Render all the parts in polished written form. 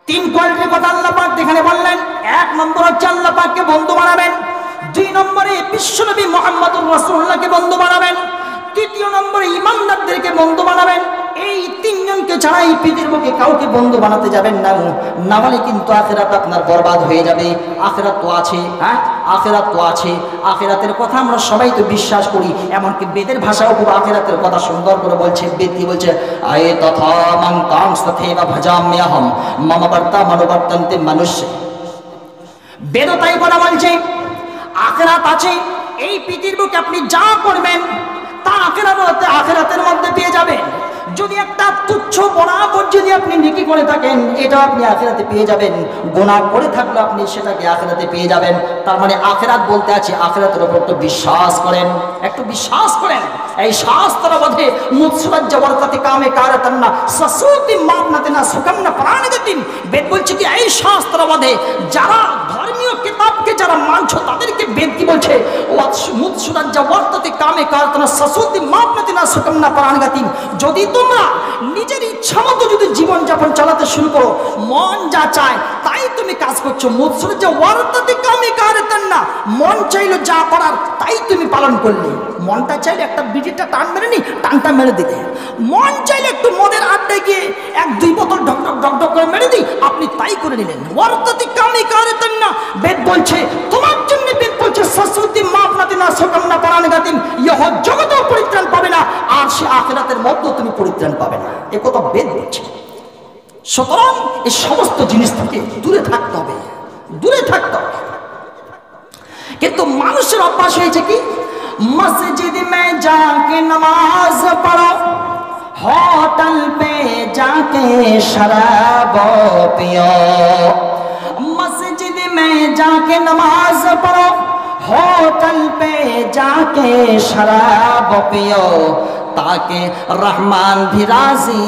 তিন কোয়ালিটির কথা আল্লাহ পাক এখানে বললেন। এক নম্বর হচ্ছে আল্লাহ পাককে বন্ধু বানাবেন, দুই নম্বরে বিশ্বনবী মুহাম্মদুর রাসূলুল্লাহকে বন্ধু বানাবেন, তৃতীয় নম্বরে ইমানদারদেরকে বন্ধু বানাবেন। এই তিনজনকে ছাড়া এই পৃথিবীর বুকে কাউকে বন্ধু বানাতে যাবেন না, না হলে কিন্তু আখিরাত আপনার বরবাদ হয়ে যাবে। আখিরাত তো আছে, হ্যাঁ আখিরাত তো আছে, আখিরাতের কথা আমরা সবাই তো বিশ্বাস করি, এমনকি বেদের ভাষাও খুব আখিরাতের কথা সুন্দর করে বলছে। বেদ কি বলছে? আয়ে তথা মান কাংস্তথেবা ভজাম্যহম মম বর্তা মনোবর্তন্তে মনুষ্য। বেদও তাই কথা বলছে, আখিরাত আছে। এই পৃথিবীর বুকে আপনি যা করবেন তা আখিরাতের মধ্যে পেয়ে যাবেন। যদি একটা তুচ্ছ বরাবর যদি আপনি নেকি করে থাকেন, এটা আপনি আখিরাতে পেয়ে যাবেন। গুনাহ করে থাকলে আপনি সেটাকে আখিরাতে পেয়ে যাবেন। তার মানে আখিরাত বলতে আছে, আখিরাতের উপর একটু বিশ্বাস করেন, একটু বিশ্বাস করেন। এই শাস্ত্র বোধে মুৎসুরাজ্য বরকাতে কামে কারাতান্না সসুতি মাপনাতে না সুকান্না প্রাণগতিন। বেদ বলছে কি এই শাস্ত্র বোধে যারা ধর্মীয় কিতাবকে যারা মানছো তাদেরকে বেদ কি বলছে? মুৎসুরাজ্য বরকাতে কামে কারাতান্না সসুতি মাপনাতে না সুকান্না প্রাণগতিন। যদি তোমরা নিজের ইচ্ছা মতো যদি জীবনযাপন চালাতে শুরু করো, মন যা চায় তাই তুমি কাজ করছো, মুৎসুরাজ্য বরকাতে কামে কারাতান্না, মন চাইলো যা করার তাই তুমি পালন করলে। মনটা চাইলে একটা বিড়িটা টান মেরে নি, টানটা মেরে দিলে। মন চাইলে একটু মদের আড্ডায় গিয়ে এক দুই বোতল ঢকঢক ঢকঢক করে মেরে দিই, আপনি তাই করে নিলেন। ওয়ারতাতি কামি কারেতেন না। বেদ বলছে তোমার জন্য, বেদ বলছে সসুতি মাপনাতি না সুকান্না প্রাণগাতিন, ইহ জগতেও পরিত্রাণ পাবে না, আর সে আখিরাতের মধ্যেও তুমি পরিত্রাণ পাবে না। এ কথা বেদ বলছে। সুতরাং এই সমস্ত জিনিস থেকে দূরে থাকতে হবে, দূরে থাকতে হবে। কিন্তু মানুষের অভ্যাস হয়েছে কি? मस्जिद में जाके नमाज पढ़ो, होटल पे जाके शराब पियो। मस्जिद में जाके नमाज पढ़ो, होटल पे जाके शराब पियो, ताकि रहमान भी राजी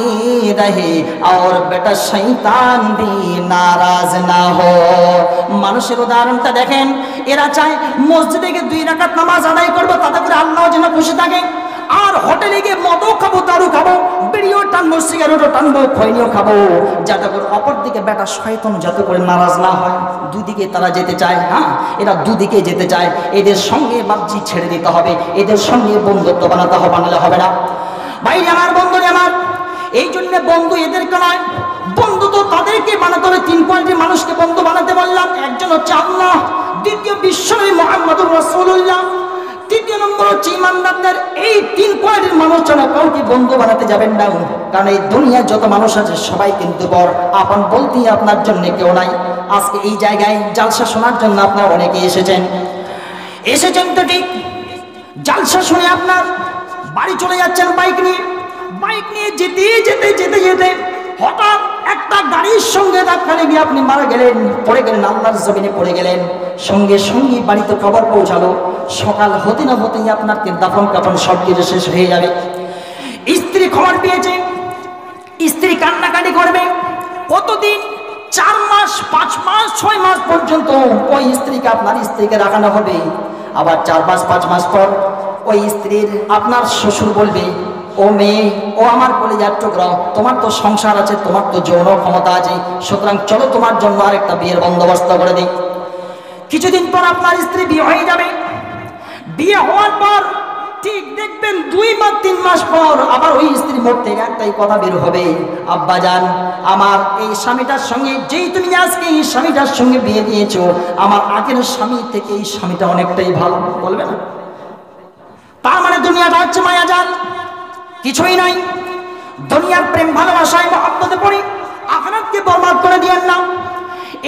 रहे और बेटा शैतान भी नाराज ना हो। মানুষের উদাহরণটা দেখেন, এরা চায় মসজিদে গিয়ে 2 রাকাত নামাজ আদায় করবো, তাতে করে আল্লাহ যেন খুশি থাকে। আর হোটেলে গিয়ে মদও খাবো, দারু খাবো, বিড়িও টানবো, সিগারেটও টানবো, খৈনিও খাবো, যাতে করে অপর দিকে বেটা শয়তান যাতে করে নারাজ না হয়। দুদিকে তারা যেতে চায়। হ্যাঁ, এরা দুদিকে যেতে চায়। এদের সঙ্গে বাবজি ছেড়ে দিতে হবে, এদের সঙ্গে বন্ধুত্ব বানাতে হবে, বানালে হবে না। ভাই আমার, বন্ধুরে আমার, এই জন্য বন্ধু এদেরকে নয়, বন্ধু তো তাদেরকে বানাতে হবে। 3 কোয়ালিটির মানুষকে বন্ধু বানাতে বললাম। একজন হচ্ছে আল্লাহ, দ্বিতীয় বিশ্বনবী মুহাম্মদুর রাসূলুল্লাহ, তৃতীয় নম্বর হচ্ছে ইমানদারদের। এই 3 কোয়ালিটির মানুষ ছাড়া কাউকে বন্ধু বানাতে যাবেন না। কারণ এই দুনিয়ায় যত মানুষ আছে সবাই কিন্তু বড় আপন বলতেই আপনার জন্য কেউ নাই। আজকে এই জায়গায় জালসা শোনার জন্য আপনারা অনেকেই এসেছেন তো ঠিক। জালসা শুনে আপনার বাড়ি চলে যাচ্ছেন বাইক নিয়ে যেতে যেতে যেতে যেতে হঠাৎ একটা গাড়ির সঙ্গে ধাক্কা লেগে আপনি মারা গেলেন, পড়ে গেলেন, আল্লাহর জমিনে পড়ে গেলেন। সঙ্গে সঙ্গে বাড়িতে খবর পৌঁছালো, সকাল হতে না হতেই আপনার দাফন কাফন সব কিছু শেষ হয়ে যাবে। স্ত্রী খবর পেয়েছে, স্ত্রী কান্নাকাটি করবে। কতদিন? 4 মাস, 5 মাস, 6 মাস পর্যন্ত ওই স্ত্রীকে, আপনার স্ত্রীকে রাখানো হবে। আবার 4 মাস 5 মাস পর ওই স্ত্রীর আপনার শ্বশুর বলবে, ও মেয়ে, ও আমার কলিজার টুকরা, তোমার তো সংসার আছে, তোমার তো যৌন ক্ষমতা আছে, সুতরাং চলো তোমার জন্য আরেকটা বিয়ের বন্দোবস্ত করে দিই। কিছুদিন পর আপনার স্ত্রী বিয়ে হয়ে যাবে। বিয়ে হওয়ার পর ঠিক দেখবেন 2 মাস 3 মাস পর আবার ওই স্ত্রী মুখ থেকে একটাই কথা বের হবে, আব্বাজান, আমার এই স্বামীটার সঙ্গে, যেই তুমি আজকে এই স্বামীটার সঙ্গে বিয়ে দিয়েছো, আমার আগের স্বামী থেকে এই স্বামীটা অনেকটাই ভালো। বলবে না? তার মানে দুনিয়াটা হচ্ছে মায়াজাল, কিছুই নাই। দুনিয়ার প্রেম ভালোবাসায় মহব্বতে পড়ে আখিরাতকে বরবাদ করে দিয়েন না।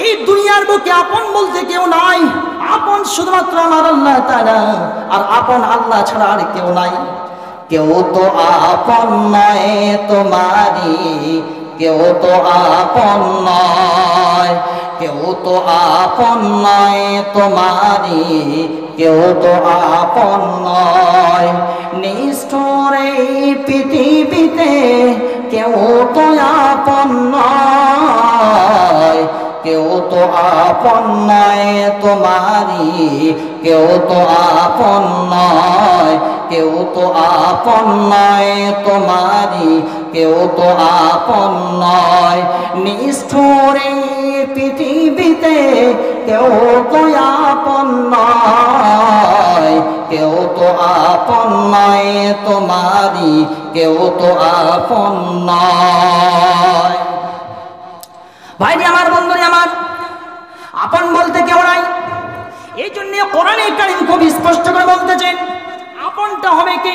এই দুনিয়ার বুকে আপন বলতে কেউ নাই, আপন শুধুমাত্র আমার আল্লাহ তাআলা, আর আপন আল্লাহ ছাড়া আর কেউ নাই। কেউ তো আপন নয় তোমারি, কেউ তো আপন নয়, কেউ তো আপন নয় তোমারি, কেউ তো আপন নয়। নিষ্ঠুর এই পৃথিবীতে কেউ তো আপন নয়, কেউ তো আপন নয় তোমারি, কেউ তো আপন নয়, কেউ তো আপন নয় তোমারি, কেউ তো আপন নয়। নিষ্ঠুর এই পৃথিবীতে কেউ তো আপন নয়, কেউ তো আপন নয় তোমারি, কেউ তো আপন নয়। ভাইরে আমার, বন্ধুরে আমার, আপন বলতে কেউ নাই। এই জন্য কোরআনে কারীম খুব স্পষ্ট করে বলতেছেন আপনটা হবে কি?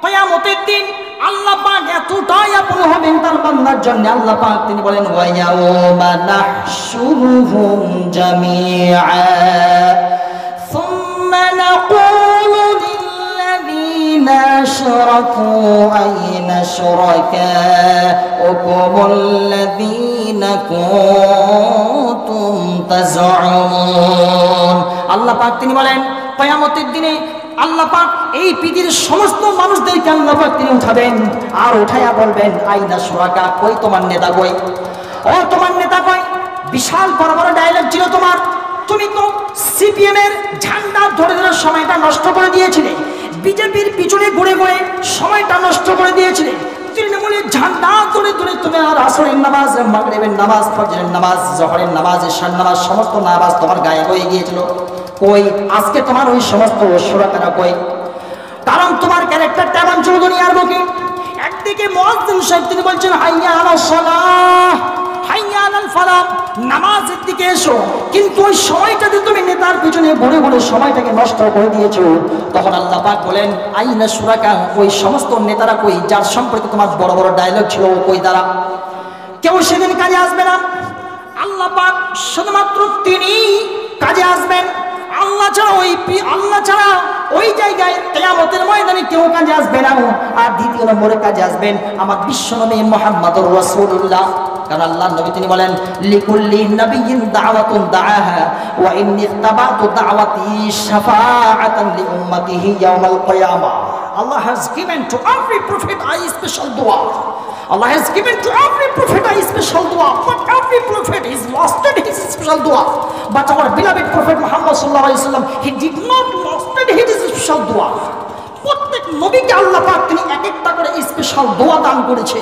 কিয়ামতের দিন আল্লাহ পাক এতটাই আপন হবেন তার বান্দার জন্য। আল্লাহ পাক তিনি বলেন ওয়া ইয়াউমা নাহশুরুহুম জামিআ সুম্মা নাকুলু লিল্লাযীনা আশরাকু আইনা শুরাকাউকুমুল্লাযীনা কুনতুম তাযউমুন। আল্লাহ পাক তিনি বলেন কিয়ামতের দিনে আল্লাহ পাক এই পৃথিবীর সমস্ত মানুষদেরকে আল্লাহ পাক তিনি উঠাবেন, আর উঠাইয়া বলবেন আইনা শুরাকা, কই তোমার নেতা কই? ও তোমার নেতা কই? বিশাল বড় বড় ডায়লগ ছিল তোমার, তুমি তো সিপিএম এর ঝান্ডা ধরে ধরে সময়টা নষ্ট করে দিয়েছিলে, বিজেপির পিছনে ঘুরে ঘুরে সময়টা নষ্ট করে দিয়েছিলে, তৃণমূলের ঝান্ডা ধরে ধরে তুমি আর আসরের নামাজ, মাগরিবের নামাজ, ফজরের নামাজ, জোহরের নামাজ, ইশার নামাজ, সমস্ত নামাজ তোমার গায়ে হয়ে গিয়েছিল। কই আজকে তোমার ওই সমস্ত শুরাকারা কই? কারণ তোমার ক্যারেক্টারটা এমন ছিল দুনিয়ার বুকে। একদিকে মুয়াজ্জিন সাহেব তিনি বলছেন হাইয়া আলাস সালাহ, হাইয়া আলাল ফালাহ, নামাজের দিকে এসো, কিন্তু ওই সময়টাতে তুমি নেতার পিছনে ঘুরে ঘুরে সময়টাকে নষ্ট করে দিয়েছো। তখন আল্লাহ পাক বলেন আইনা শুরাকা, ওই সমস্ত নেতারা কই যার সম্পর্কে তোমার বড় বড় ডায়লগ ছিল, কই তারা? কেউ সেদিন কাজে আসবে না। আল্লাহ পাক শুধুমাত্র তিনি কাজে আসবেন। আল্লাহ ছাড়া ওই জায়গায় কিয়ামতের ময়দানে কেউ কাজে আসবে না। আর দ্বিতীয় নম্বরে কাজে আসবেন আমার বিশ্বনবী মুহাম্মদুর রাসূলুল্লাহ। কারণ আল্লাহর নবী তিনি বলেন লিকুল্লি নাবিয়্যিন দাওয়াতুন দাআহা ওয়া ইন্নী ইত্তাবাতু দাওয়াতি শাফাআতান লি উম্মতিহি ইয়াউমাল কিয়ামাহ। Allah has given to every prophet a special dua. Allah has given to every prophet a special dua, but every prophet is lost in his special dua. But our beloved Prophet Muhammad sallallahu alaihi wasallam, he did not lost in his special dua. প্রত্যেক নবীকে আল্লাহ পাক তিনি এক একটা করে special দোয়া দান করেছে।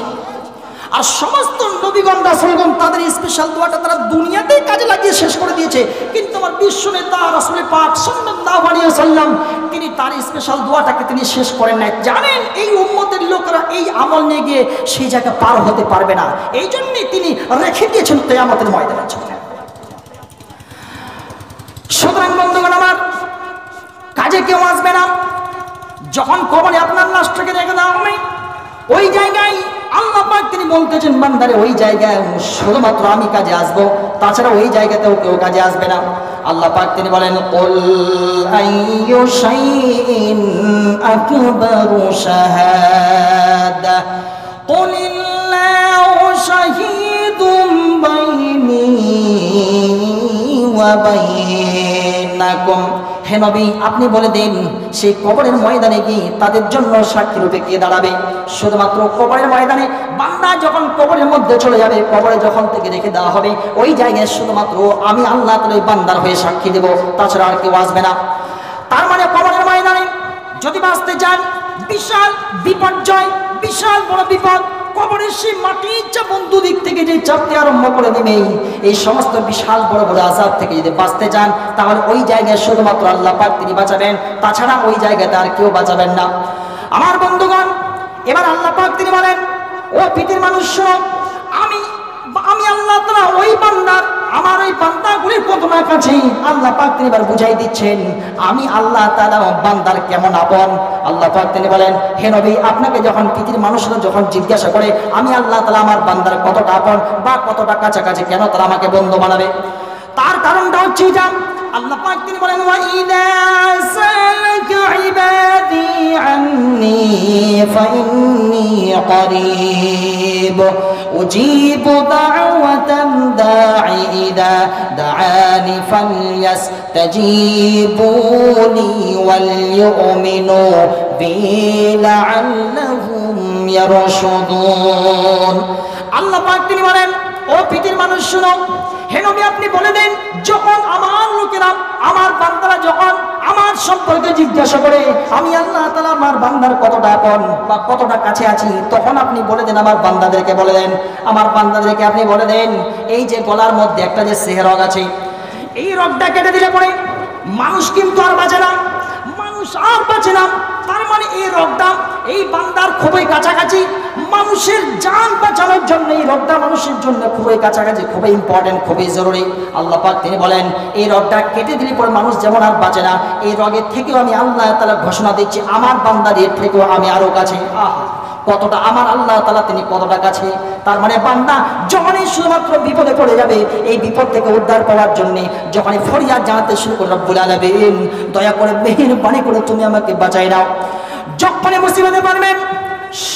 আর সমস্ত নবীগণ রাসূলগণ তাদের স্পেশাল দোয়াটা তারা দুনিয়াতেই কাজে লাগিয়ে শেষ করে দিয়েছে, কিন্তু আমার বিশ্ব নেতা রাসূল পাক সাল্লাল্লাহু আলাইহি ওয়াসাল্লাম তিনি তার স্পেশাল দোয়াটাকে তিনি শেষ করেন নাই। জানেন এই উম্মতের লোকেরা এই আমল নিয়ে গিয়ে সেই জায়গা পার হতে পারবে না, এই জন্যই তিনি রেখে দিয়েছেন কিয়ামতের ময়দানে। সুতরাং বন্ধুগণ আমার, কাজে কেউ আসবে না। যখন কবরে আপনার লাশটাকে রেখে দেওয়া হবে ওই জায়গায় আল্লাহ পাক তিনি বলতেছেন বান্দারে ওই জায়গায় শুধুমাত্র আমি কাজে আসবো, তাছাড়া ওই জায়গাতেও কেউ কাজে আসবে না। আল্লাহ পাক তিনি বলেন কুল আইয়ু শাইইন আকবারু শাহাদা কুলিল্লাহু শাহীদুম বাইনি ওয়া বাইনাকুম। হে নবী আপনি বলে দিন সেই কবরের ময়দানে গিয়ে তাদের জন্য সাক্ষী রূপে কে দাঁড়াবে? শুধুমাত্র কবরের ময়দানে বান্দা যখন কবরের মধ্যে চলে যাবে, কবরে যখন থেকে রেখে দেওয়া হবে ওই জায়গায় শুধুমাত্র আমি আল্লাহ তাআলা বান্দার হয়ে সাক্ষী দেব, তাছাড়া আর কেউ আসবে না। তার মানে কবরের ময়দানে যদি বাঁচতে চান বিশাল বিপর্যয়, বিশাল বড় বিপদ। কবরের সেই মাটির চাপ দুদিক থেকে যে চাপতে আরম্ভ করে দেবে, এই সমস্ত বিশাল বড় বড় আযাব থেকে যদি বাঁচতে চান তাহলে ওই জায়গায় শুধুমাত্র আল্লাহ পাক তিনি বাঁচাবেন, তাছাড়া ওই জায়গাতে আর কেউ বাঁচাবেন না। আমার বন্ধুগণ, এবার আল্লাহ পাক তিনি বলেন ও পৃথিবীর মানুষ শোনো, আমি আল্লাহ তাআলা ওই বান্দার, আমার ওই বান্দাগুলির তোমার কাছে আল্লাহ পাক তিনি এবার বুঝাই দিচ্ছেন আমি আল্লাহ তাআলা বান্দার কেমন আপন। আল্লাহ পাক তিনি বলেন হে নবী আপনাকে যখন পৃথিবীর মানুষরা যখন জিজ্ঞাসা করে আমি আল্লাহ তাআলা আমার বান্দার কতটা আপন বা কতটা কাছাকাছি, কেন তারা আমাকে বন্ধু বানাবে, তার কারণটা হচ্ছে এটা। আল্লাহ পাক তিনি বলেন ওয়া ইযা সালাকা ইবাদি আন্নী ফাইন্নী করিব উজিবু দাওয়াতান দাঈ ইযা দাআনি ফালইস্তাজিবুলি ওয়াল ইউমিনু বি লাআল্লাহুম ইয়ারশুদুন। আল্লাহ পাক তিনি বলেন ও পৃথিবীর মানুষ শুনো, হে নবী আপনি বলে দেন, যখন আমার লোকেরা, আমার বান্দারা যখন আমার সম্পর্কে জিজ্ঞাসা করে আমি আল্লাহ তাআলা আমার বান্দার কতটা আপন বা কতটা কাছে আছি, তখন আপনি বলে দেন, আমার বান্দাদেরকে বলে দেন, আমার বান্দাদেরকে আপনি বলে দেন, এই যে গলার মধ্যে একটা যে সেহরগ আছে, এই রগটা কেটে দিলে পরে মানুষ কিন্তু আর বাঁচে না, মানুষ আর বাঁচে না। তার মানে এই রগটা এই বান্দার খুবই কাছাকাছি, মানুষের জান বাঁচানোর জন্য এই রগটা মানুষের জন্য খুবই কাছাকাছি, খুবই ইম্পর্টেন্ট, খুবই জরুরি। আল্লাহ পাক তিনি বলেন, এই রগটা কেটে দিলে পরে মানুষ যেমন আর বাঁচে না, এই রগের থেকেও আমি আল্লাহ তাআলা ঘোষণা দিচ্ছি আমার বান্দার এর থেকেও আমি আরো কাছে। কতটা আমার আল্লাহ তাআলা তিনি কতটা কাছে। তার মানে বান্দা যখনই শুধুমাত্র বিপদে পড়ে যাবে, এই বিপদ থেকে উদ্ধার পাওয়ার জন্য যখনই ফরিয়াদ জানাতে শুরু করে, রব্বুল আলামিন দয়া করে মেহেরবানি করে তুমি আমাকে বাঁচাই নাও। যখনই মুসিবতে পড়বেন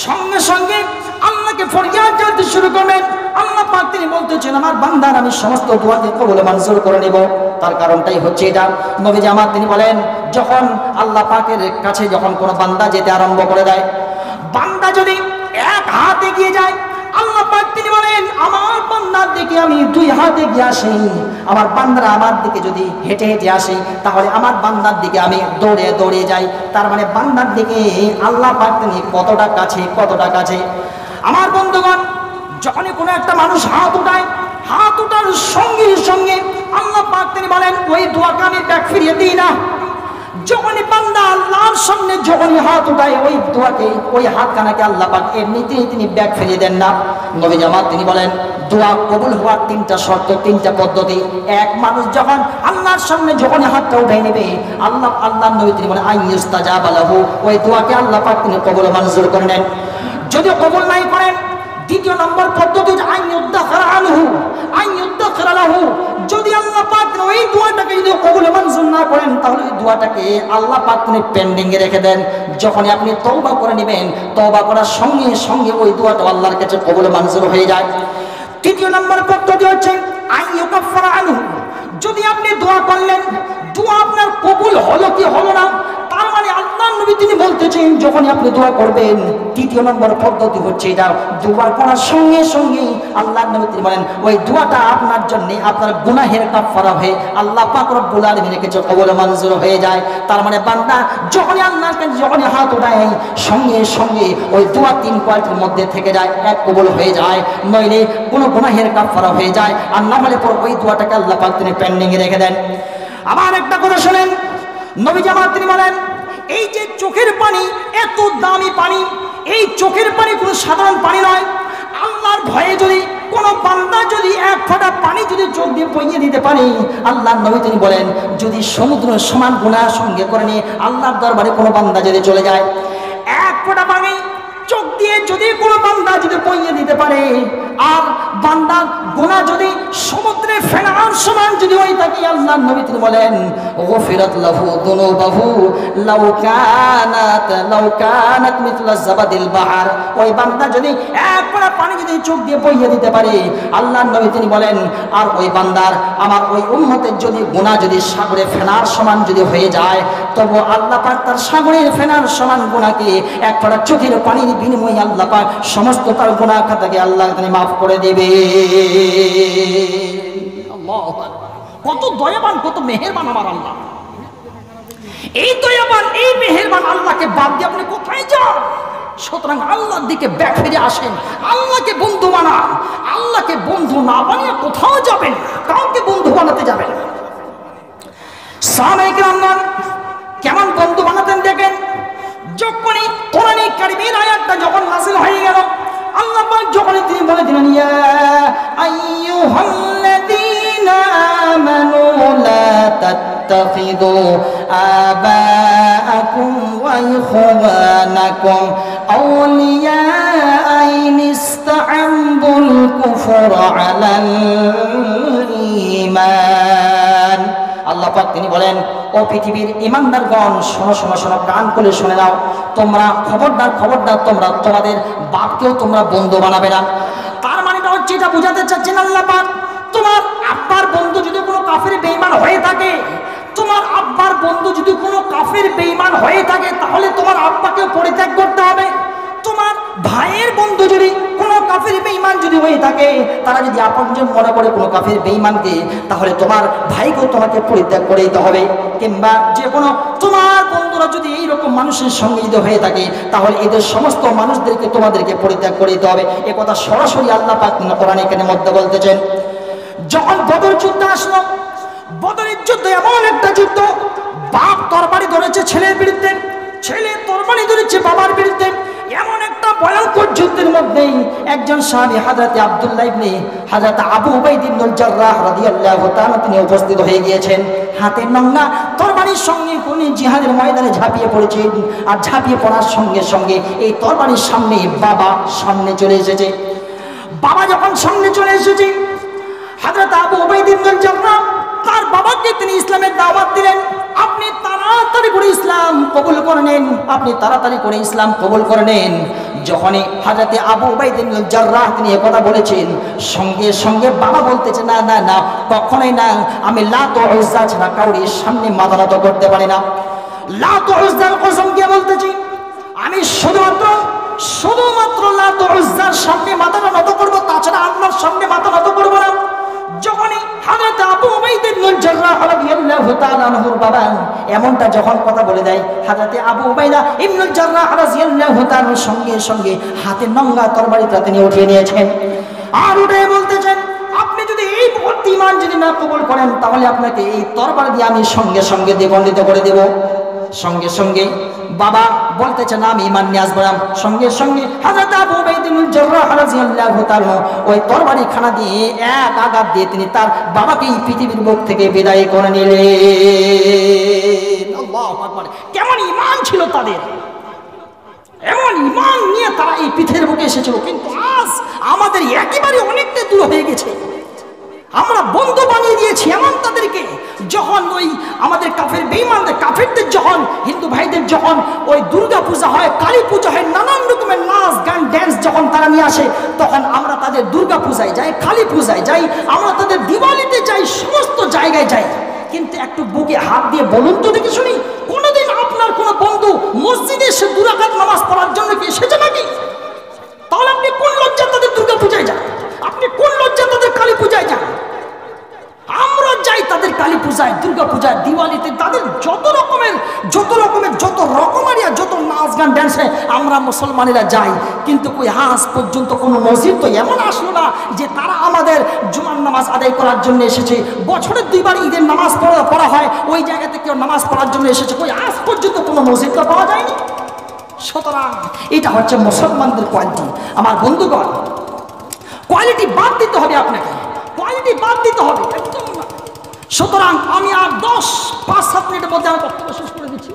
সঙ্গে সঙ্গে আল্লাহকে ফরিয়াদ জানাতে শুরু করবেন। আল্লাহ পাক তিনি বলতেছেন, আমার বান্দার আমি সমস্ত দোয়াকে কবুল মঞ্জুর করে নেব। তার কারণটাই হচ্ছে এটা, নবীজি আমার তিনি বলেন, যখন আল্লাহ পাকের কাছে যখন কোনো বান্দা যেতে আরম্ভ করে দেয়, বান্দা যদি এক হাত এগিয়ে যায়, আল্লাহ পাক তিনি বলেন, আমার বান্দার দিকে আমি দুই হাত এগিয়ে আসি। আমার বান্দারা আমার দিকে যদি হেঁটে হেঁটে আসে, তাহলে আমার বান্দার দিকে আমি দৌড়ে দৌড়ে যাই। তার মানে বান্দার দিকে আল্লাহ পাক তিনি কতটা কাছে, কতটা কাছে। আমার বন্ধুগণ, যখনই কোনো একটা মানুষ হাত উঠায়, হাত উঠার সঙ্গে সঙ্গে আল্লাহ পাক তিনি বলেন, ওই দোয়াকে আমি ব্যাক ফিরিয়ে দিই না। যখনই বান্দা আল্লাহর সামনে যখনই হাত উঠায়, ওই দোয়াকে, ওই হাতখানাকে আল্লাহ পাক এমনিতেই তিনি ব্যাক ফিরিয়ে দেন না। নবী জামাত তিনি বলেন, দোয়া কবুল হওয়ার তিনটা শর্ত, তিনটা পদ্ধতি। এক, মানুষ যখন আল্লাহর সামনে যখনই হাতটা উঠাই নেবে, আল্লাহ নবী তিনি বলেন, আইয়ুস্তাজাবা লাহু, ওই দোয়াকে আল্লাহ পাক তিনি কবুল মঞ্জুর করে নেন। যদি কবুল নাই করেন, দ্বিতীয় নম্বর পদ্ধতি আইয়ুদ্দাখিরা আনহু, আইয়ুদ্দাখিরা লাহু, যদি আল্লাহ পাক ওই দোয়াটাকে যদি কবুল মঞ্জুর না করেন, তাহলে এই দোয়াটাকে আল্লাহ পাক তিনি পেন্ডিং এ রেখে দেন। যখনই আপনি তওবা করে নেবেন, তওবা করার সঙ্গে সঙ্গে ওই দোয়াটা আল্লাহর কাছে কবুল মঞ্জুর হয়ে যায়। তৃতীয় নম্বর পদ্ধতি হচ্ছে আইয়ুকাফফারা আনহু, যদি আপনি দোয়া করলেন, দোয়া আপনার কবুল হলো কি হলো না, তার মানে আল্লাহর নবী তিনি বলতেছেন, যখনই আপনি দোয়া করবেন, তৃতীয় নম্বর পদ্ধতি হচ্ছে এটা, দোয়া করার সঙ্গে সঙ্গে আল্লাহর নবী তিনি বলেন, ওই দোয়াটা আপনার জন্য আপনার গুনাহের কাফারা হয়ে আল্লাহ পাক রব্বুল আলামিনের কাছে কবুল মঞ্জুর হয়ে যায়। তার মানে বান্দা যখনই আল্লাহর কাছে যখনই হাত উঠায়, সঙ্গে সঙ্গে ওই দোয়া তিন কোয়ালিটির মধ্যে থেকে যায়, এক কবুল হয়ে যায়, নইলে কোনো গুনাহের কাফারা হয়ে যায়, আর না হলে পর ওই দোয়াটাকে আল্লাহ পাক তিনি পেন্ডিং এ রেখে দেন। আমার একটা কথা শুনেন, নবী জামাত তিনি বলেন, এই যে চোখের পানি, এত দামি পানি, এই চোখের পানি কোনো সাধারণ পানি নয়। আল্লাহর ভয়ে যদি কোনো বান্দা যদি এক ফোঁটা পানি যদি চোখ দিয়ে বইয়ে দিতে পারে, আল্লাহর নবী তিনি বলেন, যদি সমুদ্র সমান গুনাহ সঙ্গে করে নিয়ে আল্লাহর দরবারে কোনো বান্দা যদি চলে যায়, এক ফোঁটা পানি চোখ দিয়ে যদি কোনো বান্দা যদি বইয়ে দিতে পারে, আর বান্দার গুনাহ যদি সমুদ্রে ফেনার সমান যদি হয়ে থাকে, আল্লাহর নবী তিনি বলেন, গফিরাত লাহু যুনুবাহু লাউ কানাত মিথলা জাবাদিল বাহার। ওই বান্দা যদি এক ফোঁটা পানি যদি চোখ দিয়ে বইয়ে দিতে পারে, আল্লাহর নবী তিনি বলেন, আর ওই বান্দার, আমার ওই উম্মতের যদি গুনাহ যদি সাগরে ফেনার সমান যদি হয়ে যায়, তবু আল্লাহ পাক তার সাগরের ফেনার সমান গুনাহকে এক ফোঁটা চোখের পানির বিনিময়ে আল্লাহ পাক সমস্ত তার গুনাহ খাতাকে আল্লাহ তিনি মাফ করে দেবে। আল্লাহু আকবার, কত দয়াবান, কত মেহেরবান আমার আল্লাহ। এই দয়াবান, এই মেহেরবান আল্লাহকে বাদ দিয়ে আপনি কোথায় যান? সুতরাং আল্লাহর দিকে ব্যাক ফিরে আসেন, আল্লাহকে বন্ধু বানান। আল্লাহকে বন্ধু না বানিয়ে কোথাও যাবেন, কাউকে বন্ধু বানাতে যাবেন। সাহাবায়ে কেরাম কেমন বন্ধু বানাতেন দেখেন। যখনই কোরআনে কারীমের আয়াতটা যখন নাযিল হয়ে গেল, আল্লাহ পাক যখন তিনি বলে দিলেন, ইয়া আইয়ুহাল্লাযীনা আমানু লা তাত্তাখিযু আবাআকুম ওয়া ইখওয়ানাকুম আউলিয়া ইন ইসতা'আবুল কুফরা আলাল ঈমান। আল্লাহ পাক তিনি বলেন, ও পৃথিবীর ঈমানদারগণ, শোনো শোনো শোনো, কান খুলে শুনে নাও, তোমরা খবরদার খবরদার, তোমরা তোমাদের বাপকেও তোমরা বন্ধু বানাবে না। তার মানেটা হচ্ছে, এটা বোঝাতে চাচ্ছেন আল্লাহ পাক, তোমার আব্বার বন্ধু যদি কোনো কাফির বেঈমান হয়ে থাকে, তোমার আব্বার বন্ধু যদি কোনো কাফির বেঈমান হয়ে থাকে, তাহলে তোমার আব্বাকে পরিত্যাগ করতে হবে। তোমার ভাইয়ের বন্ধু যদি কোনো কাফের বেঈমান যদি হয়ে থাকে, তারা যদি আপনজন মনে করে কোনো কাফের বেঈমানকে, তাহলে তোমার ভাইকেও তোমাকে পরিত্যাগ করে দিতে হবে। কিংবা যে কোনো তোমার বন্ধুরা যদি এইরকম মানুষের সঙ্গে যদি হয়ে থাকে, তাহলে এদের সমস্ত মানুষদেরকে তোমাদেরকে পরিত্যাগ করে দিতে হবে। এ কথা সরাসরি আল্লাহ পাক কোরআন এখানে মধ্যে বলতেছেন। যখন বদর যুদ্ধ আসলো, বদরের যুদ্ধ এমন একটা যুদ্ধ, বাপ তরবারি ধরেছে ছেলের বিরুদ্ধে, ছেলে তরবারি ধরেছে বাবার বিরুদ্ধে। এমন একটা ভয়ঙ্কর যুদ্ধের মধ্যেই একজন সাহাবী হযরত আব্দুল্লাহ ইবনে হযরত আবু উবাইদ ইবনুল জাররাহ রাদিয়াল্লাহু তাআলা তিনি উপস্থিত হয়ে গিয়েছেন। হাতে নঙ্গা তরবারির সঙ্গে উনি জিহাদের ময়দানে ঝাঁপিয়ে পড়েছেন। আর ঝাঁপিয়ে পড়ার সঙ্গে সঙ্গে এই তরবারির সামনে বাবা সামনে চলে এসেছে। বাবা যখন সামনে চলে এসেছে, হযরত আবু উবাইদ ইবনুল জাররাহ তার বাবাকে তিনি ইসলামের দাওয়াত দিলেন। আপনি তাড়াতাড়ি করে ইসলাম কবুল করে নেন, আপনি তাড়াতাড়ি করে ইসলাম কবুল করে নেন। যখনই হযরত আবু উবাইদ ইবনুল জাররাহ তিনি কথা বলেছেন, সঙ্গে সঙ্গে বাবা বলতেছে না না না, কখনোই না, আমি লাত ও উজ্জা ছাড়া কাউরির সামনে মাথা নত করতে পারি না। লাত ও উজ্জার কসম দিয়ে বলতেছি, আমি শুধুমাত্র লাত ও উজ্জার সামনে মাথাটা নত করবো, তাছাড়া আল্লাহর সামনে মাথা নত করবো না। যখনই হযরত আবু উবাইদ ইবনুল জাররাহ রাদিয়াল্লাহু তাআলা আনহুর বাবা এমনটা যখন কথা বলে দেয়, হযরত আবু উবাইদা ইবনুল জাররাহ রাদিয়াল্লাহু তাআলার সঙ্গে সঙ্গে হাতে নঙ্গা তরবারিটা তিনি উঠিয়ে নিয়েছেন। আর উঠে বলতেছেন, আপনি যদি এই মুহূর্তে ঈমান যদি না কবুল করেন, তাহলে আপনাকে এই তরবারি দিয়ে আমি সঙ্গে সঙ্গে দ্বিখণ্ডিত করে দেব। সঙ্গে সঙ্গে বাবা বলতেছে না, আমি ঈমান নিয়ে আসবো না। সঙ্গে সঙ্গে হযরত আবু উবাইদ ইবনুল জাররাহ রাদিয়াল্লাহু তাআলা ওই তরবারি খানা দিয়ে এক আঘাত দিয়ে তিনি তার বাবাকে এই পৃথিবীর বুক থেকে বিদায় করে নিলেন। আল্লাহু আকবার! কেমন ঈমান ছিল তাদের, এমন ঈমান নিয়ে তারা এই পৃথিবীর বুকে এসেছিল। কিন্তু আজ আমাদের একেবারে অনেকটা দূর হয়ে গেছে, আমরা বন্ধু বানিয়ে দিয়েছি এমন তাদেরকে। যখন ওই আমাদের কাফের বেঈমানদের কাফেরদের যখন হিন্দু ভাইদের যখন ওই দুর্গা পূজা হয়, কালী পূজা হয়, নানান রকমের নাচ গান ড্যান্স যখন তারা নিয়ে আসে, তখন আমরা তাদের দুর্গা পূজায় যাই, কালী পূজায় যাই, আমরা তাদের দিওয়ালিতে যাই, সমস্ত জায়গায় যাই। কিন্তু একটু বুকে হাত দিয়ে বলুন তো দেখে শুনি, কোনোদিন আপনার কোনো বন্ধু মসজিদে এসে 2 রাকাত নামাজ পড়ার জন্য কি এসেছে নাকি? তাহলে আপনি কোন লজ্জা তাদের দুর্গা পূজায় যান? আপনি কোন লজ্জা তাদের কালী পূজায় যান? আমরা যাই তাদের কালী পূজায়, দুর্গা পূজায়, দিওয়ালিতে, তাদের যত রকমের যত রকমারিয়া যত নাচ গান ড্যান্সে আমরা মুসলমানেরা যাই। কিন্তু কই আজ পর্যন্ত কোনো মসজিদ তো এমন আসলো না যে তারা আমাদের জুমার নামাজ আদায় করার জন্য এসেছে। বছরে 2 বার ঈদের নামাজ পড়া হয়, ওই জায়গাতে কেউ নামাজ পড়ার জন্য এসেছে। কই আজ পর্যন্ত কোনো মসজিদ তো পাওয়া যায়নি। সুতরাং এটা হচ্ছে মুসলমানদের কোয়ালিটি। আমার বন্ধুগণ, কোয়ালিটি বাদ দিতে হবে আপনাকে, কোয়ালিটি বাদ দিতে হবে একদম না। সুতরাং আমি আর 5-7 মিনিটের মধ্যে আমি বক্তব্য শেষ করে দিচ্ছি।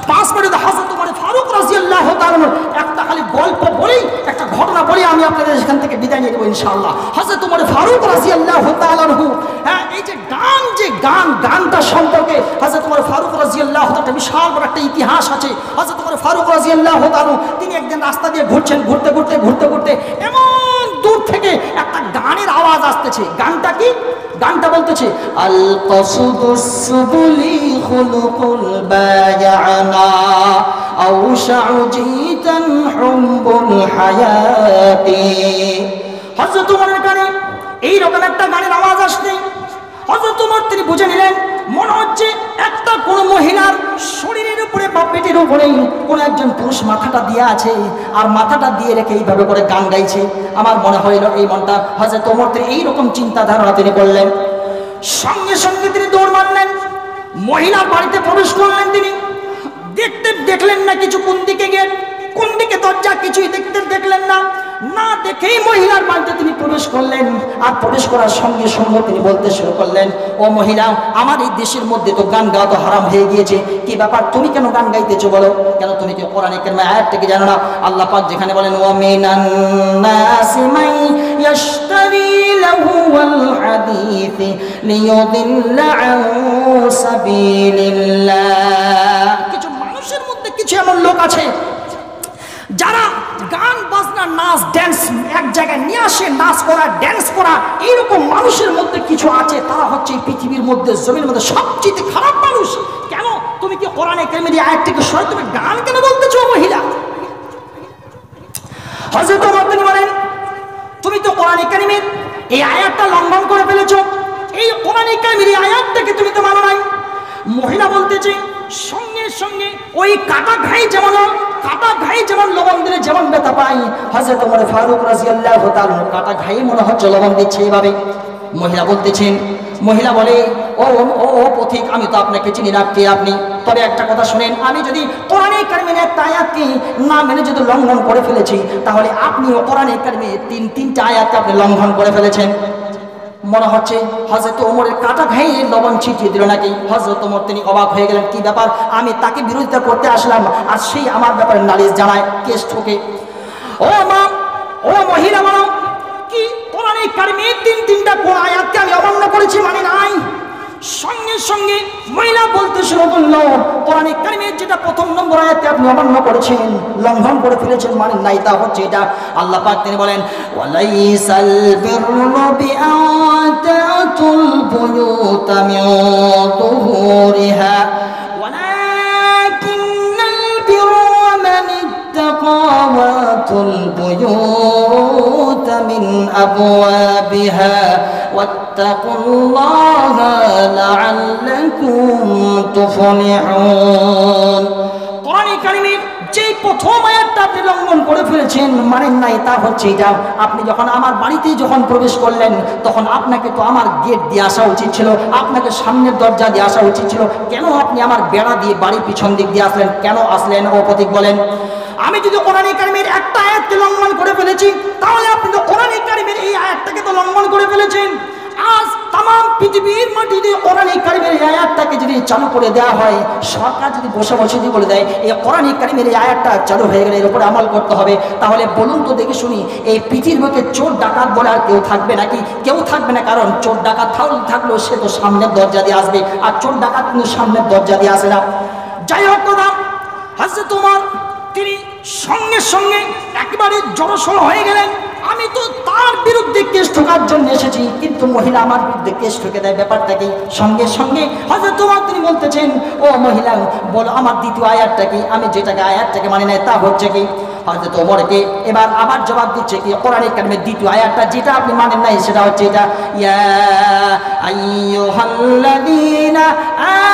5 মিনিটে হযরত ওমর ফারুক রাদিয়াল্লাহু তাআলা একটা খালি গল্প বলেই, একটা ঘটনা বলে আমি আপনাদের এখান থেকে বিদায় নিয়ে দেবো ইনশাআল্লাহ। হযরত ওমর ফারুক রাদিয়াল্লাহু তাআলা এই যে গানটা সম্পর্কে হযরত ওমর ফারুক রাদিয়াল্লাহু তাআলা বিশাল বড় একটা ইতিহাস আছে। হযরত ওমর ফারুক রাদিয়াল্লাহু তাআলা তিনি একদিন রাস্তা দিয়ে ঘুরছেন, ঘুরতে ঘুরতে এমন দূর থেকে একটা গানের আওয়াজ আসতেছে। গানটা কি? গানটা বলতেছে, আল কসুদুস সুবুলি খুলুকুল বায়ানা আউশাউ জিতান হুম্বুল হায়াতি। হযরত ওমরের গানে এইরকম একটা গানের আওয়াজ আসছে। হযরত ওমর তিনি বুঝে নিলেন, মনে হচ্ছে একটা কোন মহিলার শরীরের উপরে বা পেটের উপরে কোন একজন পুরুষ মাথাটা দিয়ে আছে, আর মাথাটা দিয়ে রেখে এইভাবে করে গান গাইছে। আমার মনে হইল এই মনটা হযরত ওমর তিনি এইরকম চিন্তা ধারণা তিনি করলেন। সঙ্গে সঙ্গে তিনি দৌড় মারলেন, মহিলার বাড়িতে প্রবেশ করলেন। তিনি দেখলেন না কিছু, কোন দিকে গেট, কোন দিকে দরজা, কিছুই দেখলেন না। না দেখেই মহিলার বাড়িতে তিনি প্রবেশ করলেন। আর প্রবেশ করার সঙ্গে সঙ্গে তিনি বলতে শুরু করলেন, ও মহিলা, আমার এই দেশের মধ্যে তো গান গাওয়া তো হারাম হয়ে গিয়েছে। কি ব্যাপার, তুমি কেন গান গাইতেছো বলো? কেন তুমি কি কোরআনে কারিমে আয়াতটাকে জানো না? আল্লাহ পাক যেখানে বলেন, ওয়া মিনান নাসি মান ইয়াশতারি লাহুল হাদিস লিয়ুদিল্লা আন সাবিলিল্লাহ। কিছু মানুষের মধ্যে কিছু এমন লোক আছে যারা গান বাজনা নাচ ড্যান্স এক জায়গায় নিয়ে আসে, নাচ করা ড্যান্স করা। এইরকম মানুষের মধ্যে কিছু আছে, তারা হচ্ছে এই পৃথিবীর মধ্যে জমির মধ্যে সবচেয়ে খারাপ মানুষ। কেন তুমি কি কোরআনে কারিমের আয়াতটাকে সরাই তুমি গান কেন বলতেছো মহিলা? হযরত ওমর তিনি বলেন, তুমি তো কোরআনে কারিমের এই আয়াতটা লঙ্ঘন করে ফেলেছো, এই কোরআনে কারিমের এই আয়াতটাকে তুমি তো মানো নাই। মহিলা বলতেছে, সঙ্গে সঙ্গে ওই কাটা ঘাই যেমন লবণ দিলে যেমন ব্যথা পাই, হযরত ওমর ফারুক রাদিয়াল্লাহু তাআলা কাটা ঘাই মনে হচ্ছে লবণ দিচ্ছে এইভাবে। মহিলা বলে, ও পথিক, আমি তো আপনাকে চিনি না, কে আপনি? তবে একটা কথা শুনেন, আমি যদি কোরআনে কারিমের একটা আয়াতকে না মেনে যদি লঙ্ঘন করে ফেলেছি, তাহলে আপনিও কোরআনে কারিমের তিনটা আয়াতকে আপনি লঙ্ঘন করে ফেলেছেন। মনে হচ্ছে হযরত ওমরের কাটা ঘায়ে লবণ ছিটিয়ে দিল নাকি। হযরত ওমর তিনি অবাক হয়ে গেলেন, কি ব্যাপার, আমি তাকে বিরোধিতা করতে আসলাম আর সেই আমার ব্যাপারে নালিশ জানায়, কেস ঠোকে। ও মহিলা বলো, কি কোরআনে কারিমের তিনটা আয়াতকে আমি অমান্য করেছি, মানে নাই? সঙ্গে সঙ্গে মহিলা বলতে শুরু করলো, কোরআনে কারিমের যেটা প্রথম নম্বর আয়াতকে আপনি অমান্য করেছেন, লঙ্ঘন করে ফেলেছেন, মানে নাই, তা হচ্ছে এটা। আল্লাহ পাক তিনি বলেন, ওয়ালাইসাল বিররু বিআতাতুল বুয়ুতা মিন যুহুরিহা ওয়ালাকিন্নাল বিররা মান ইত্তাকা ওয়াতুল বুয়ুতা মিন আবওয়াবিহা ওয়াত্তাকুল্লাহা লাআল্লাকুম তুফলিহুন। কোরআনে কারিমের যে প্রথম আয়াতটা আপনি লঙ্ঘন করে ফেলেছেন, মানেন নাই, তা হচ্ছে এটা। আপনি যখন আমার বাড়িতে প্রবেশ করলেন, তখন আপনাকে তো আমার গেট দিয়ে আসা উচিত ছিল, আপনাকে সামনের দরজা দিয়ে আসা উচিত ছিল। কেন আপনি আমার বেড়া দিয়ে বাড়ির পিছন দিক দিয়ে আসলেন? কেন আসলেন? ও প্রতীক বলেন, আমি যদি কোরআনে কারিমের একটা আয়াতকে লঙ্ঘন করে ফেলেছি, তাহলে আপনি তো কোরআনে কারিমের এই আয়াতটাকে তো লঙ্ঘন করে ফেলেছেন। আজ তামাম পৃথিবীর মাটিতে কোরআনে কারিমের এই আয়াতটাকে যদি চালু করে দেওয়া হয়, সরকার যদি বসে যদি বলে দেয় এই কোরআনে কারিমের এই আয়াতটা চালু হয়ে গেলে এর উপরে আমল করতে হবে, তাহলে বলুন তো দেখে শুনি, এই পৃথিবীর বুকে চোর ডাকাত বলে আর কেউ থাকবে নাকি? কেউ থাকবে না। কারণ চোর ডাকাত থাকলেও সে তো সামনের দরজা দিয়ে আসবে, আর চোর ডাকাত কিন্তু সামনের দরজা দিয়ে আসে না। যাই হোক কথা, হযরত ওমর তিনি সঙ্গে সঙ্গে একেবারে জড়সড় হয়ে গেলেন, আমি তো তার বিরুদ্ধে কেস ঠোকার জন্য এসেছি, কিন্তু মহিলা আমার বিরুদ্ধে কেস ঠুকে দেয়। ব্যাপারটা কি? সঙ্গে সঙ্গে হযরত ওমর তিনি বলতেছেন, ও মহিলা বলো, আমার দ্বিতীয় আয়াতটা কি? আমি যেটাকে আয়াতটাকে মানি নাই, তা হচ্ছে কি? হযরত ওমরকে এবার আবার জবাব দিচ্ছে কি, কোরআনে কারিমের দ্বিতীয় আয়াতটা যেটা আপনি মানেন নাই, সেটা হচ্ছে এটা, ইয়া আইয়ুহাল্লাযীনা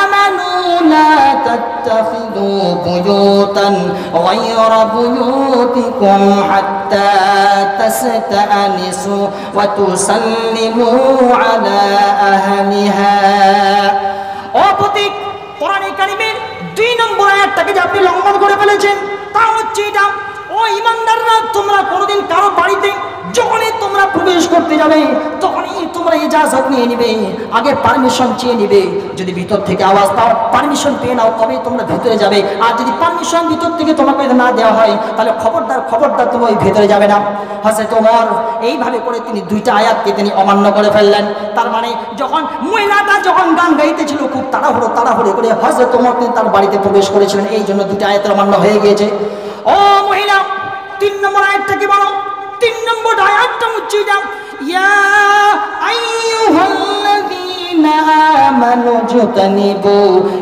আমানু লা তাত্তাখিযু বুয়ুতান গায়রা বুয়ুতিকুম হাত্তা তাস্তানিসু ওয়া তুসাল্লিমু আলা আহলিহা। ও প্রতীক, কোরআনে কারিমের 2 নম্বর আয়াতটাকে যে আপনি লঙ্ঘন করে ফেলেছেন, তা হচ্ছে এটা, ও ইমানদাররা, তোমরা কোনোদিন কারো বাড়িতে যখনই তোমরা প্রবেশ করতে যাবে, তখনই তোমরা ইজাজত নিয়ে নিবে, আগে পারমিশন চেয়ে নিবে। যদি ভিতর থেকে আওয়াজ পাও, পারমিশন পেয়ে নাও, তবে তোমরা ভিতরে যাবে। আর যদি পারমিশন ভিতর থেকে তোমাকে না দেওয়া হয়, তাহলে খবরদার তুমি ওই ভিতরে যাবে না। হযরত ওমর এইভাবে করে তিনি 2টা আয়াতকে তিনি অমান্য করে ফেললেন। তার মানে যখন মহিলাটা গান গাইতেছিল, খুব তাড়াহুড়ো করে হযরত ওমর তিনি তার বাড়িতে প্রবেশ করেছিলেন, এই জন্য 2টা আয়াত অমান্য হয়ে গিয়েছে। ও মহিলা, 3 নম্বর আয়াতটা কি বলো? 3 নম্বর আয়াতটা হচ্ছে এটা, ইয়া আইয়ুহাল্লাযীনা আমানু জতানিবু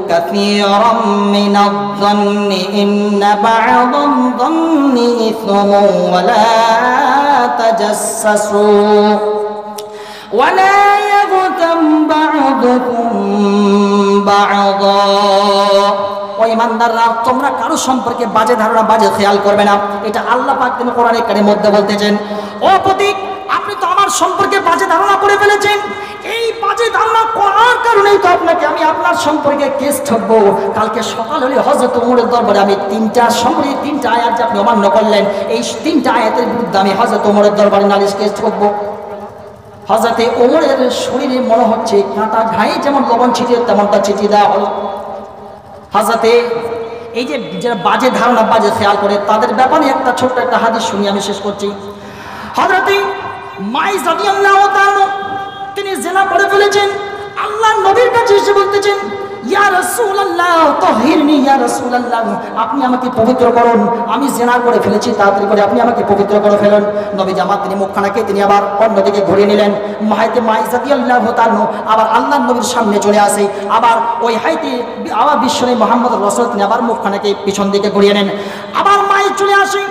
কাসীরাম মিনায-যন্নি ইন্না বা'দায-যন্নি ইসmun ওয়া লা তাজাসসু ওয়া লা ইয়াগতাম বা'দুকুম বা'দা। ও ইমানদাররা, তোমরা কারো সম্পর্কে বাজে ধারণা, বাজে খেয়াল করবে না। এটা আল্লাহ পাক তিনি কোরআনে কারিমের মধ্যে বলতেছেন। ও প্রতীক, আপনি তো আমার সম্পর্কে বাজে ধারণা করে ফেলেছেন। এই বাজে ধারণা করার কারণেই তো আপনাকে আমি আপনার সম্পর্কে কেস ঠকবো। কালকে সকাল হলে হযরত ওমরের দরবারে আমি 3টা আয়াত যে আপনি অমান্য করলেন, এই 3টা আয়াতের বিরুদ্ধে আমি হযরত ওমরের দরবারে নালিশ কেস ঠকবো। হযরত ওমরের শরীরে মনে হচ্ছে কাঁটা ঘায়ে যেমন লবণ ছিটিয়ে তেমনটা ছিটিয়ে দেওয়া হলো। হযরতে এই যে যারা বাজে ধারণা, বাজে খেয়াল করে, তাদের ব্যাপারে একটা ছোট্ট একটা হাদিস শুনি, আমি শেষ করছি। হযরতে মাইস রাদিয়াল্লাহু তাআলা তিনি জিনা করে ফেলেছেন। আল্লাহ নবীর কাছে এসে বলতেছেন, ইয়া রাসূলুল্লাহ তাহিরনি, ইয়া রাসূলুল্লাহ, আপনি আমাকে পবিত্র করুন, আমি জিনা করে ফেলেছি, তাড়াতাড়ি করে আপনি আমাকে পবিত্র করে ফেলুন। নবী জামাত তিনি মুখখানাকে তিনি আবার অন্যদিকে ঘুরিয়ে নিলেন। মাইস রাদিয়াল্লাহু তাআলা আবার আল্লাহ নবীর সামনে চলে আসে, আবার ওই হাইতে আবার বিশ্বনবী মুহাম্মদ রাসূল তিনি আবার মুখখানাকে পিছন দিকে ঘুরিয়ে নেন। আবার মাইস চলে আসে,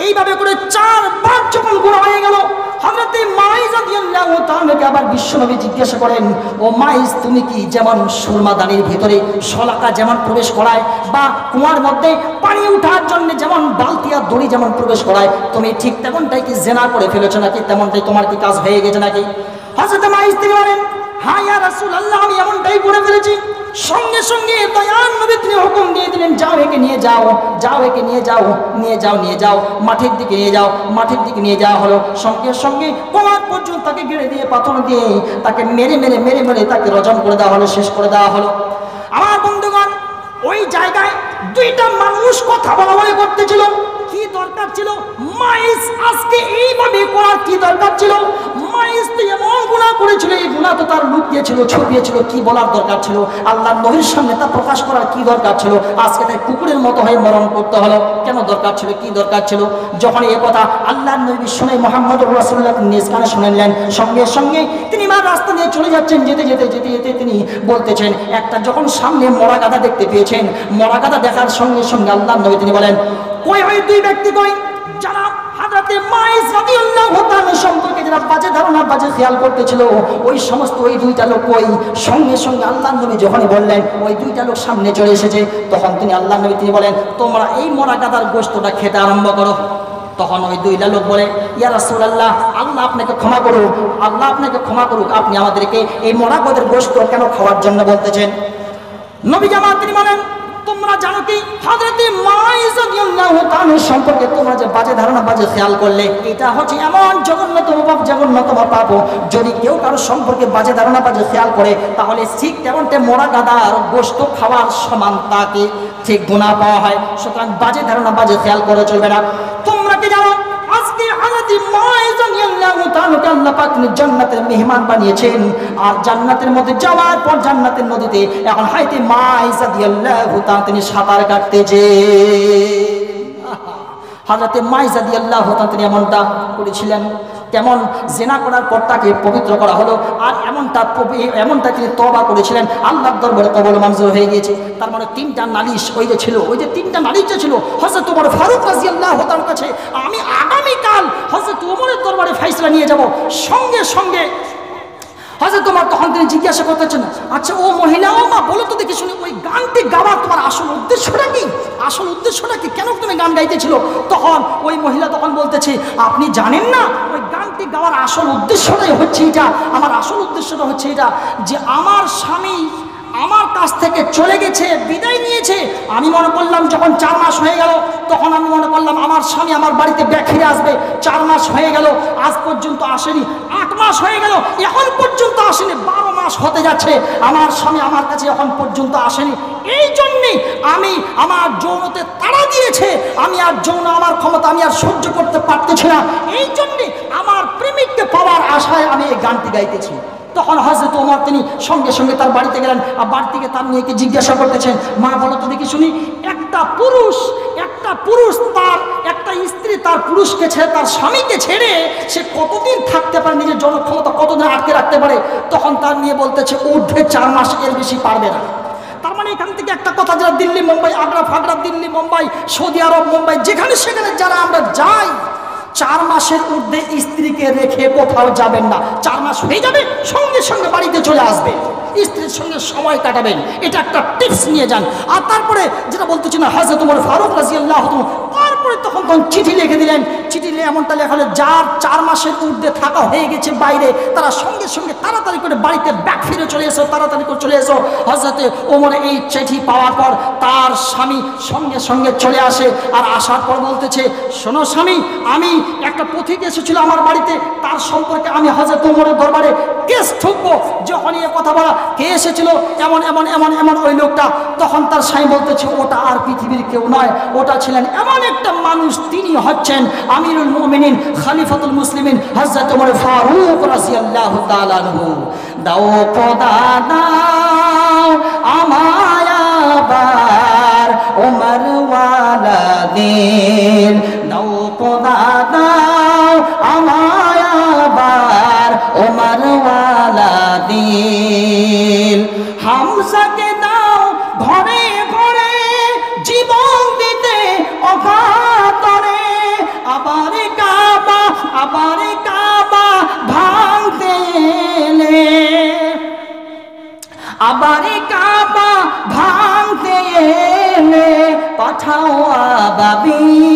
এইভাবে করে 4 বার যখন গুনাহ হয়ে গেল, হযরত মাইজ রাদিয়াল্লাহু তাআলাকে আবার বিশ্বনবী জিজ্ঞাসা করেন, ও মাইজ, তুমি কি যেমন সুরমাদানির ভিতরে শলাকা যেমন প্রবেশ করায় বা কুয়ার মধ্যে পানি উঠার জন্য যেমন বালতি আর দড়ি যেমন প্রবেশ করায়, তুমি ঠিক তেমনটাই কি জিনা করে ফেলেছো নাকি? তেমনটাই তোমার কি কাজ হয়ে গেছে নাকি? হযরত মাইজ তিনি বলেন, হ্যাঁ ইয়া রাসূলুল্লাহ, আমি এমনটাই করে ফেলেছি। সঙ্গে সঙ্গে দয়াল নবী তিনি হুকুম দিয়ে দিলেন, যাও একে নিয়ে যাও, যাও একে নিয়ে যাও, নিয়ে যাও মাঠের দিকে নিয়ে যাও। মাঠের দিকে নিয়ে যাওয়া হলো। সঙ্গে সঙ্গে কোমর পর্যন্ত তাকে গেড়ে দিয়ে পাথর দিয়ে তাকে মেরে তাকে রজম করে দেওয়া হলো, শেষ করে দেওয়া হলো। আমার বন্ধুগণ, ওই জায়গায় 2টা মানুষ কথা বলা করতেছিল। কি দরকার ছিল মাইজ আজকে এইভাবে করার? কি দরকার ছিল? মাইজ তো এমন গুনাহ করেছিল, এই গুনাহ তো তার লুকিয়েছিল, ছুপিয়েছিল। কি বলার দরকার ছিল? আল্লাহর নবীর সামনে তা প্রকাশ করার কি দরকার ছিল? আজকে তাই কুকুরের মতো হয়ে মরণ করতে হলো। কেন দরকার ছিল? কি দরকার ছিল? যখন এই কথা আল্লাহর নবী শুনে মুহাম্মদুর রাসূলুল্লাহ নিজ কানে শুনে নিলেন, সঙ্গে সঙ্গে তিনি মা রাস্তা দিয়ে চলে যাচ্ছেন। যেতে তিনি বলতেছেন, একটা যখন সামনে মরা গাধা দেখতে পেয়েছেন, মরা গাধা দেখার সঙ্গে সঙ্গে আল্লাহর নবী তিনি বলেন, কই ওই 2 ব্যক্তি কই যারা হযরত মাইজ রাদিয়াল্লাহু তাআলা সম্পর্কে যারা বাজে ধারণা বাজে খেয়াল করতেছিল, ওই সমস্ত ওই 2টা লোক কই? সঙ্গে সঙ্গে আল্লাহর নবী যখনই বললেন ওই 2টা লোক সামনে চলে এসেছে, তখন তিনি আল্লাহর নবী তিনি বলেন, তোমরা এই মরা গাধার গোশতটা খেতে আরম্ভ করো। তখন ওই 2টা লোক বলে, ইয়া রাসূলুল্লাহ, আল্লাহ আপনাকে ক্ষমা করুক, আল্লাহ আপনাকে ক্ষমা করুক, আপনি আমাদেরকে এই মরা গাধার গোশত কেন খাওয়ার জন্য বলতেছেন? নবী জামাত তিনি বলেন, তোমরা জানো কি হযরত মাইজ রাদিয়াল্লাহু তাআলা সম্পর্কে তোমরা যে বাজে ধারণা বাজে খেয়াল করলে, এটা হচ্ছে এমন জঘন্যতম পাপ। যদি কেউ কারো সম্পর্কে বাজে ধারণা বাজে খেয়াল করে, তাহলে ঠিক তেমনটা মরা গাধার গোশত খাওয়ার সমান তাকে ঠিক গুনাহ পাওয়া হয়। সুতরাং বাজে ধারণা বাজে খেয়াল করে চলবে না। তোমরা কি জানো আজকে হযরত মাইজ রাদিয়াল্লাহু তাআলা আল্লাহ পাক জান্নাতের মেহমান বানিয়েছেন, আর জান্নাতের মধ্যে যাওয়ার পর জান্নাতের নদীতে এখন হযরত মাইজ রাদিয়াল্লাহু তাআলা তিনি সাঁতার কাটতেছে। হযরত মাইজ রাদিয়াল্লাহু তাআলা তিনি এমনটা করেছিলেন, তেমন জিনা করার পর তাকে পবিত্র করা হলো, আর এমনটা তিনি তওবা করেছিলেন, আল্লাহর দরবারে কবুল মঞ্জুর হয়ে গিয়েছে। তার মানে 3টা নালিশ ওই যে ছিল, ওই যে 3টা নালিশ যে ছিল হযরত ওমর ফারুক রাদিয়াল্লাহু তাআলার কাছে, আমি আগামীকাল হযরত ওমরের দরবারে ফয়সালা নিয়ে যাব। সঙ্গে সঙ্গে হযরত ওমর তখন তিনি জিজ্ঞাসা করতেছেন, আচ্ছা ও মহিলা, ও মা, বলো তো দেখি শুনি, ওই গানটি গাওয়ার তোমার আসল উদ্দেশ্যটা কি? আসল উদ্দেশ্যটা কি? কেন তুমি গান গাইতেছিল? তখন ওই মহিলা তখন বলতেছে, আপনি জানেন না, ওই গানটি গাওয়ার আসল উদ্দেশ্যটাই হচ্ছে এটা। আমার আসল উদ্দেশ্যটা হচ্ছে এটা যে আমার স্বামী আমার কাছ থেকে চলে গেছে, বিদায় নিয়েছে। আমি মনে করলাম যখন 4 মাস হয়ে গেল, তখন আমি মনে করলাম আমার স্বামী আমার বাড়িতে ব্যাক ফিরে আসবে। 4 মাস হয়ে গেল, আজ পর্যন্ত আসেনি। 8 মাস হয়ে গেল, এখন পর্যন্ত আসেনি। 12 মাস হতে যাচ্ছে, আমার স্বামী আমার কাছে এখন পর্যন্ত আসেনি। এই জন্যে আমি আমার যৌনতে তাড়া দিয়েছে, আমি আর যৌন আমার ক্ষমতা আমি আর সহ্য করতে পারতেছি না। এই জন্যে আমার প্রেমিককে পাওয়ার আশায় আমি এই গানটি গাইতেছি। তখন হযরত ওমর তিনি সঙ্গে সঙ্গে তার বাড়িতে গেলেন, আর বাড়ি থেকে তার মেয়েকে জিজ্ঞাসা করতেছেন, মা বলো তো দেখি শুনি, একটা পুরুষ তার একটা স্ত্রী তার পুরুষকে ছেড়ে, তার স্বামীকে ছেড়ে সে কতদিন থাকতে পারে, নিজের জনক্ষমতা কতদিন আটকে রাখতে পারে? তখন তার মেয়ে বলতেছে, ঊর্ধ্বে 4 মাস, এর বেশি পারবে না। তার মানে এখান থেকে একটা কথা, যারা দিল্লি মুম্বাই, আগ্রা ফাগরা, দিল্লি মুম্বাই, সৌদি আরব মুম্বাই, যেখানে সেখানে যারা আমরা যাই, 4 মাসের ঊর্ধ্বে স্ত্রীকে রেখে কোথাও যাবেন না। 4 মাস হয়ে যাবে, সঙ্গে সঙ্গে বাড়িতে চলে আসবে, স্ত্রীর সঙ্গে সময় কাটাবেন। এটা একটা টিপস নিয়ে যান। আর তারপরে যেটা বলতেছি না, হযরত ওমর ফারুক রাদিয়াল্লাহু তাআলা তারপরে তখন চিঠি লিখে দিলেন। চিঠি এমনটা লেখা হলো, যার 4 মাসের ঊর্ধ্বে থাকা হয়ে গেছে বাইরে, তারা সঙ্গে সঙ্গে তাড়াতাড়ি করে বাড়িতে ব্যাক ফিরে চলে এসো, তাড়াতাড়ি করে চলে এসো। হযরত ওমর এই চিঠি পাওয়ার পর তার স্বামী সঙ্গে সঙ্গে চলে আসে, আর আসার পর বলতেছে, শোনো স্বামী, আমি একটা পথিক এসেছিল আমার বাড়িতে, তার সম্পর্কে আমি হযরত ওমরের দরবারে কেস ঠুকবো। যখনই এ কথা বলা, কে এসেছিল, এমন এমন এমন এমন ওই লোকটা, তখন তার স্বামী বলতেছে, ওটা আর পৃথিবীর কেউ নয়, ওটা ছিলেন এমন একটা মানুষ, তিনি হচ্ছেন আমিরুল মুমিনিন, খলিফাতুল মুসলিমিন, হযরত ওমর ফারুক রাদিয়াল্লাহু তাআলা আনহু। দাও খোদা দাও আমায় আবার ওমর ওয়ালা দিন, দাও খোদা দাও আমায় আবার ওমর ওয়ালা দিন। হামজাকে দাও ঘরে ঘরে জীবন দিতে অকাতরে, আবার কাবা ভাঙতে এলে পাঠাও আবাবিল,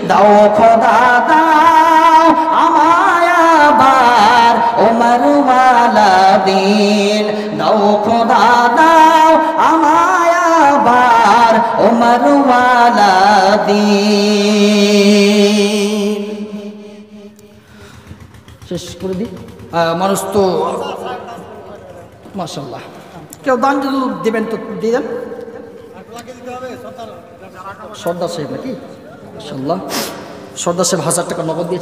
দাও খোদা দাও আমায় আবার ওমর ওয়ালা দিল, দাও খোদা দাও আমায় আবার ওমর ওয়ালা দিল। শেষ করে দিই, মানুষ তো মাশাআল্লাহ, কেউ দান যদি দেবেন তো দিয়ে দেন। সর্দার সাহেব নাকি? মাশাআল্লাহ, সর্দার সাহেব 1000 টাকা নগদ দিয়ে